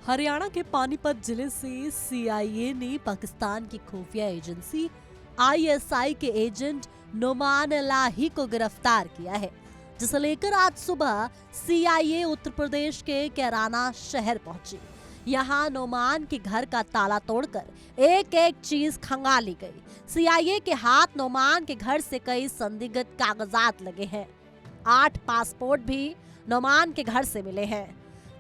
हरियाणा के पानीपत जिले से सीआईए ने पाकिस्तान की खुफिया एजेंसी आईएसआई के एजेंट नोमान इलाही को गिरफ्तार किया है, जिसे लेकर आज सुबह सीआईए उत्तर प्रदेश के कैराना शहर पहुंची। यहां नोमान के घर का ताला तोड़कर एक एक चीज खंगाली गई। सीआईए के हाथ नोमान के घर से कई संदिग्ध कागजात लगे हैं। 8 पासपोर्ट भी नोमान के घर से मिले हैं।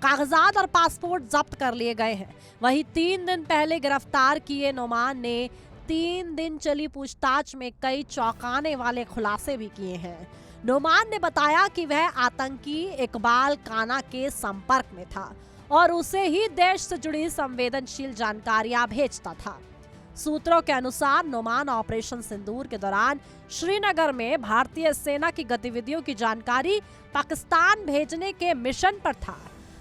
कागजात और पासपोर्ट जब्त कर लिए गए हैं। वहीं 3 दिन पहले गिरफ्तार किए नोमान ने 3 दिन चली पूछताछ में कई चौंकाने वाले खुलासे भी किए हैं। नोमान ने बताया कि वह आतंकी इकबाल काना के संपर्क में था और उसे ही देश से जुड़ी संवेदनशील जानकारियां भेजता था। सूत्रों के अनुसार नोमान ऑपरेशन सिंदूर के दौरान श्रीनगर में भारतीय सेना की गतिविधियों की जानकारी पाकिस्तान भेजने के मिशन पर था।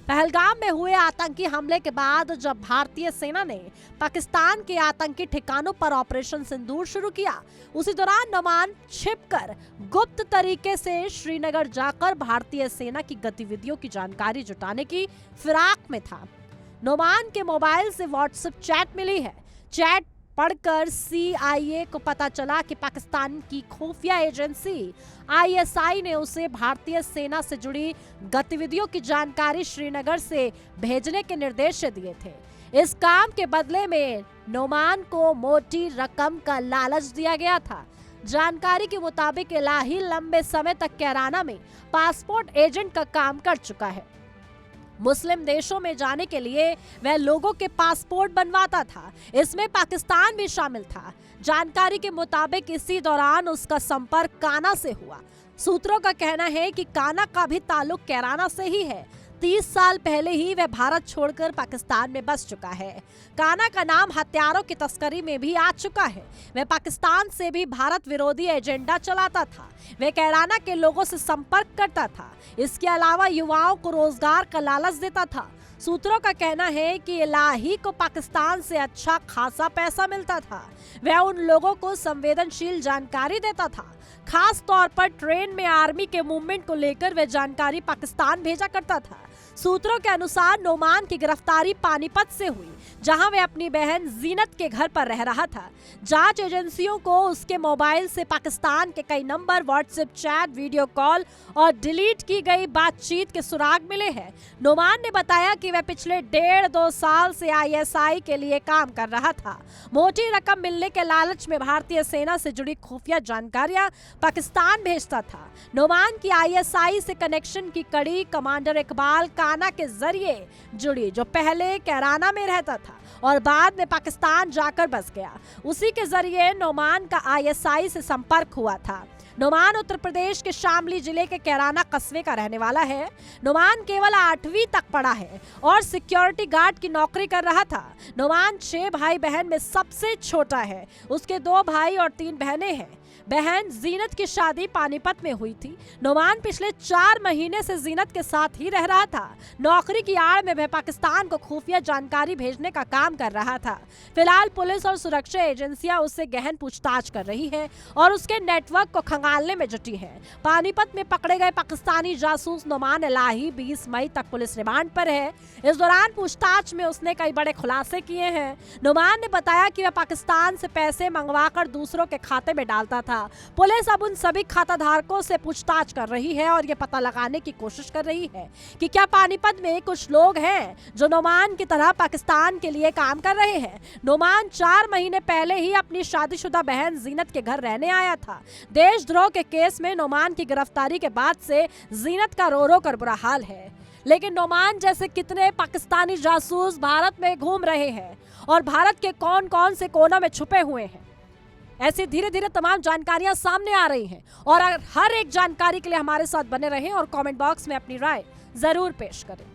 पहलगाम में हुए आतंकी हमले के बाद जब भारतीय सेना ने पाकिस्तान के आतंकी ठिकानों पर ऑपरेशन सिंदूर शुरू किया, उसी दौरान नोमान छिपकर गुप्त तरीके से श्रीनगर जाकर भारतीय सेना की गतिविधियों की जानकारी जुटाने की फिराक में था। नोमान के मोबाइल से व्हाट्सएप चैट मिली है। चैट पढ़कर सीआईए को पता चला कि पाकिस्तान की खुफिया एजेंसी आईएसआई ने उसे भारतीय सेना से जुड़ी गतिविधियों की जानकारी श्रीनगर से भेजने के निर्देश दिए थे। इस काम के बदले में नोमान को मोटी रकम का लालच दिया गया था। जानकारी के मुताबिक इलाही लंबे समय तक कैराना में पासपोर्ट एजेंट का काम कर चुका है। मुस्लिम देशों में जाने के लिए वह लोगों के पासपोर्ट बनवाता था। इसमें पाकिस्तान भी शामिल था। जानकारी के मुताबिक इसी दौरान उसका संपर्क काना से हुआ। सूत्रों का कहना है कि काना का भी ताल्लुक कैराना से ही है। 30 साल पहले ही वह भारत छोड़कर पाकिस्तान में बस चुका है। काना का नाम हथियारों की तस्करी में भी आ चुका है। वह पाकिस्तान से भी भारत विरोधी एजेंडा चलाता था। वह कैराना के लोगों से संपर्क करता था। इसके अलावा युवाओं को रोजगार का लालच देता था। सूत्रों का कहना है कि इलाही को पाकिस्तान से अच्छा खासा पैसा मिलता था। वह उन लोगों को संवेदनशील जानकारी देता था। खास तौर पर ट्रेन में आर्मी के मूवमेंट को लेकर वह जानकारी पाकिस्तान भेजा करता था। सूत्रों के अनुसार नोमान की गिरफ्तारी पानीपत से हुई, जहां वह अपनी बहन जीनत के घर पर रह रहा था। जांच एजेंसियों को उसके मोबाइल से पाकिस्तान के कई number, WhatsApp chat, video call और डिलीट की गई बातचीत के सुराग मिले हैं। नोमान ने बताया कि वह पिछले 1.5-2 साल से आईएसआई के लिए काम कर रहा था। मोटी रकम मिलने के लालच में भारतीय सेना से जुड़ी खुफिया जानकारियां पाकिस्तान भेजता था। नोमान की आईएसआई से कनेक्शन की कड़ी कमांडर इकबाल काना के जरिए जुड़ी, जो पहले कैराना में रहता था और बाद में पाकिस्तान जाकर बस गया। उसी के जरिए नोमान का आईएसआई से संपर्क हुआ था। नोमान उत्तर प्रदेश के शामली जिले के कैराना कस्बे का रहने वाला है। नोमान केवल 8वीं तक पढ़ा है और सिक्योरिटी गार्ड की नौकरी कर रहा था। नोमान 6 भाई बहन में सबसे छोटा है। उसके 2 भाई और 3 बहनें हैं। बहन जीनत की शादी पानीपत में हुई थी। नोमान पिछले 4 महीने से जीनत के साथ ही रह रहा था। नौकरी की आड़ में वह पाकिस्तान को खुफिया जानकारी भेजने का काम कर रहा था। फिलहाल पुलिस और सुरक्षा एजेंसियां उससे गहन पूछताछ कर रही है और उसके नेटवर्क को खंगालने में जुटी है। पानीपत में पकड़े गए पाकिस्तानी जासूस नोमान इलाही 20 मई तक पुलिस रिमांड पर है। इस दौरान पूछताछ में उसने कई बड़े खुलासे किए हैं। नोमान ने बताया कि वह पाकिस्तान से पैसे मंगवाकर दूसरों के खाते में डालता था। पुलिस अब उन सभी खाता धारकों से पूछताछ कर रही है और ये पता लगाने की कोशिश कर रही है कि क्या पानीपत में कुछ लोग हैं जो नोमान की तरह पाकिस्तान के लिए काम कर रहे हैं। नोमान 4 महीने पहले ही अपनी शादीशुदा बहन जीनत के घर रहने आया था। देशद्रोह के केस में नोमान की गिरफ्तारी के बाद से जीनत का रो रो कर बुरा हाल है। लेकिन नोमान जैसे कितने पाकिस्तानी जासूस भारत में घूम रहे हैं और भारत के कौन-कौन से कोनों में छुपे हुए हैं। ऐसे धीरे धीरे तमाम जानकारियां सामने आ रही हैं और हर एक जानकारी के लिए हमारे साथ बने रहें और कमेंट बॉक्स में अपनी राय जरूर पेश करें।